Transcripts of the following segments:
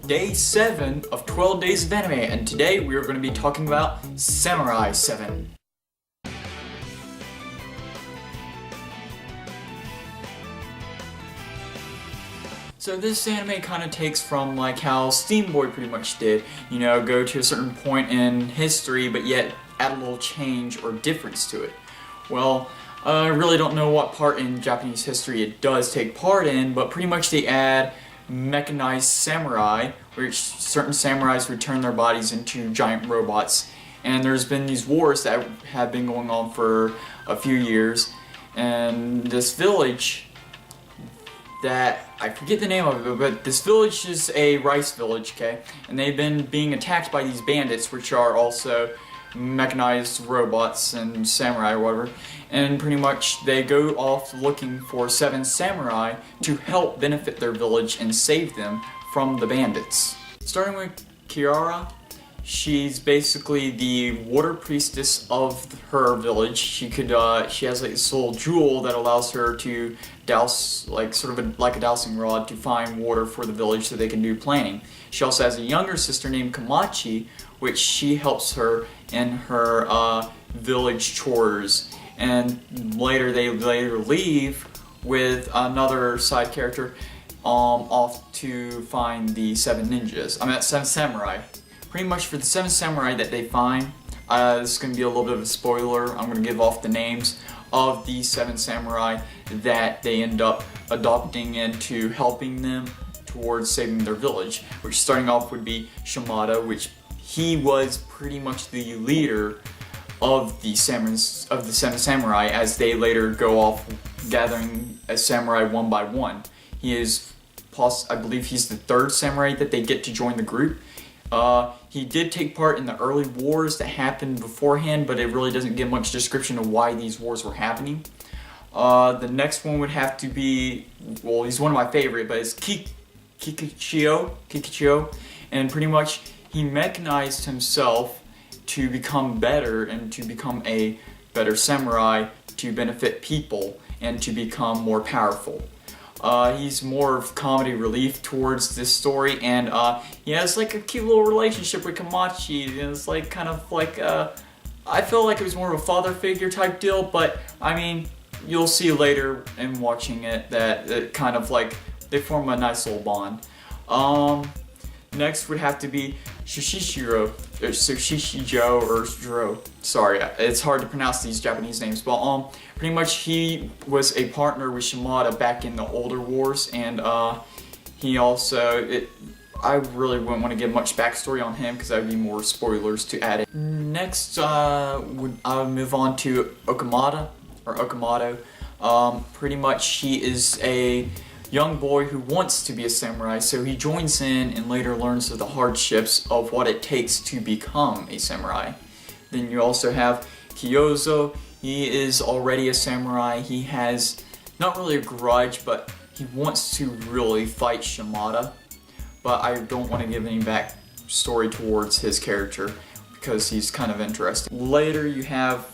day 7 of 12 days of anime, and today we are going to be talking about Samurai 7. So this anime kind of takes from like how Steam Boy pretty much did, you know, go to a certain point in history but yet add a little change or difference to it. Well, I really don't know what part in Japanese history it does take part in, but pretty much they add mechanized samurai, which certain samurais would turn their bodies into giant robots. And there's been these wars that have been going on for a few years, and this village that, I forget the name of it, but this village is a rice village, okay? And they've been being attacked by these bandits, which are also mechanized robots and samurai or whatever. And pretty much they go off looking for 7 samurai to help benefit their village and save them from the bandits. Starting with Kiara, she's basically the water priestess of her village. She has like this little jewel that allows her to douse, like sort of like a dowsing rod, to find water for the village so they can do planting. She also has a younger sister named Kamachi, which she helps her in her village chores. And they later leave with another side character off to find the 7 samurai. Pretty much for the 7 samurai that they find, this is going to be a little bit of a spoiler. I'm going to give off the names of the 7 samurai that they end up adopting into helping them towards saving their village. Which, starting off, would be Shimada, which he was pretty much the leader of the 7 samurai as they later go off gathering a samurai one by one. He is, I believe he's the 3rd samurai that they get to join the group. He did take part in the early wars that happened beforehand, but it really doesn't give much description of why these wars were happening. The next one would have to be, well, he's one of my favorite, but it's Kikuchio, and pretty much he mechanized himself to become better and to become a better samurai, to benefit people and to become more powerful. He's more of comedy relief towards this story, and he has like a cute little relationship with Kamachi. It's like kind of like I feel like it was more of a father figure type deal, but I mean, you'll see later in watching it that it kind of like they form a nice little bond. Next would have to be Shishijo or Jiro. Sorry, it's hard to pronounce these Japanese names, but pretty much he was a partner with Shimada back in the older wars, and he also, I really wouldn't want to give much backstory on him because that would be more spoilers to add in. Next, I would move on to Okamoto. Pretty much he is a young boy who wants to be a samurai, so he joins in and later learns of the hardships of what it takes to become a samurai. Then you also have Kyozo. He is already a samurai. He has not really a grudge, but he wants to really fight Shimada. But I don't want to give any backstory towards his character because he's kind of interesting. Later you have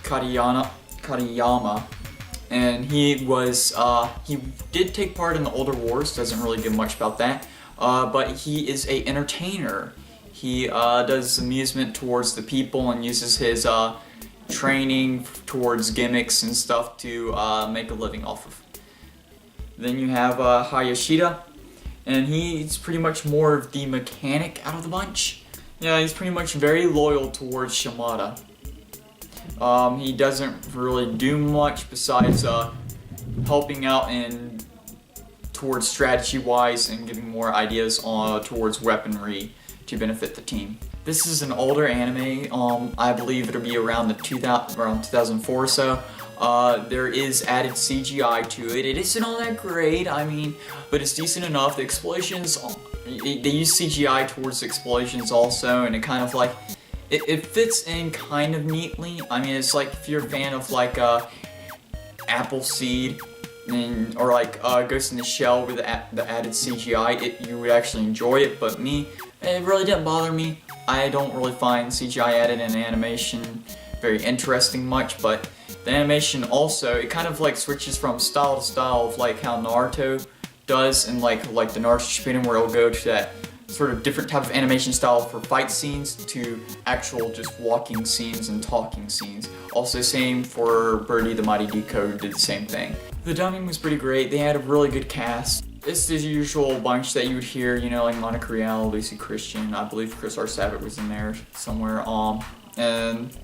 Katayama. And he did take part in the older wars, doesn't really give much about that, but he is an entertainer. He does amusement towards the people and uses his training towards gimmicks and stuff to make a living off of. Then you have Hayashida, and he's pretty much more of the mechanic out of the bunch. Yeah, he's pretty much very loyal towards Shimada. He doesn't really do much besides helping out and towards strategy-wise and giving more ideas towards weaponry to benefit the team. This is an older anime. I believe it'll be around 2004 or so. There is added CGI to it. It isn't all that great, I mean, but it's decent enough. The explosions, they use CGI towards the explosions also, and it kind of like, it fits in kind of neatly. I mean, it's like if you're a fan of like Appleseed or like Ghost in the Shell with the added CGI, you would actually enjoy it. But me, it really didn't bother me. I don't really find CGI added in animation very interesting much, but the animation also, it kind of like switches from style to style of like how Naruto does in like the Naruto Shippuden, where it'll go to that sort of different type of animation style for fight scenes to actual just walking scenes and talking scenes. Also same for Birdie the Mighty Decoder, did the same thing. The dubbing was pretty great. They had a really good cast. It's the usual bunch that you would hear, you know, like Monica Rial, Lucy Christian, I believe Chris R. Sabat was in there somewhere, and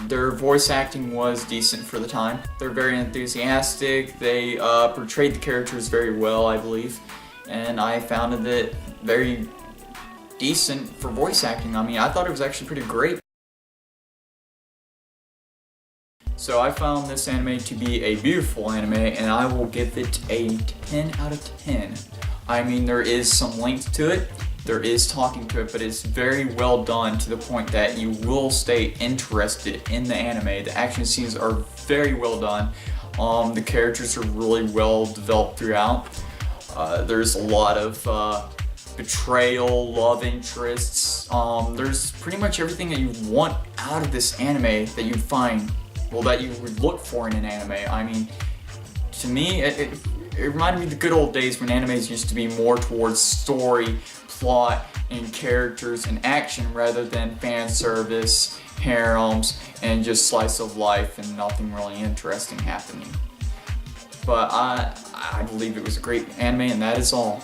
their voice acting was decent for the time. They're very enthusiastic. They portrayed the characters very well, I believe, and I found it very decent for voice acting. I mean, I thought it was actually pretty great. So I found this anime to be a beautiful anime, and I will give it a 10 out of 10. I mean, there is some length to it, there is talking to it, but it's very well done to the point that you will stay interested in the anime. The action scenes are very well done. The characters are really well developed throughout. There's a lot of betrayal, love interests. There's pretty much everything that you want out of this anime that you'd find, well, that you would look for in an anime. I mean, to me, it reminded me of the good old days when animes used to be more towards story, plot, and characters and action rather than fan service, harems, and just slice of life and nothing really interesting happening. But I believe it was a great anime, and that is all.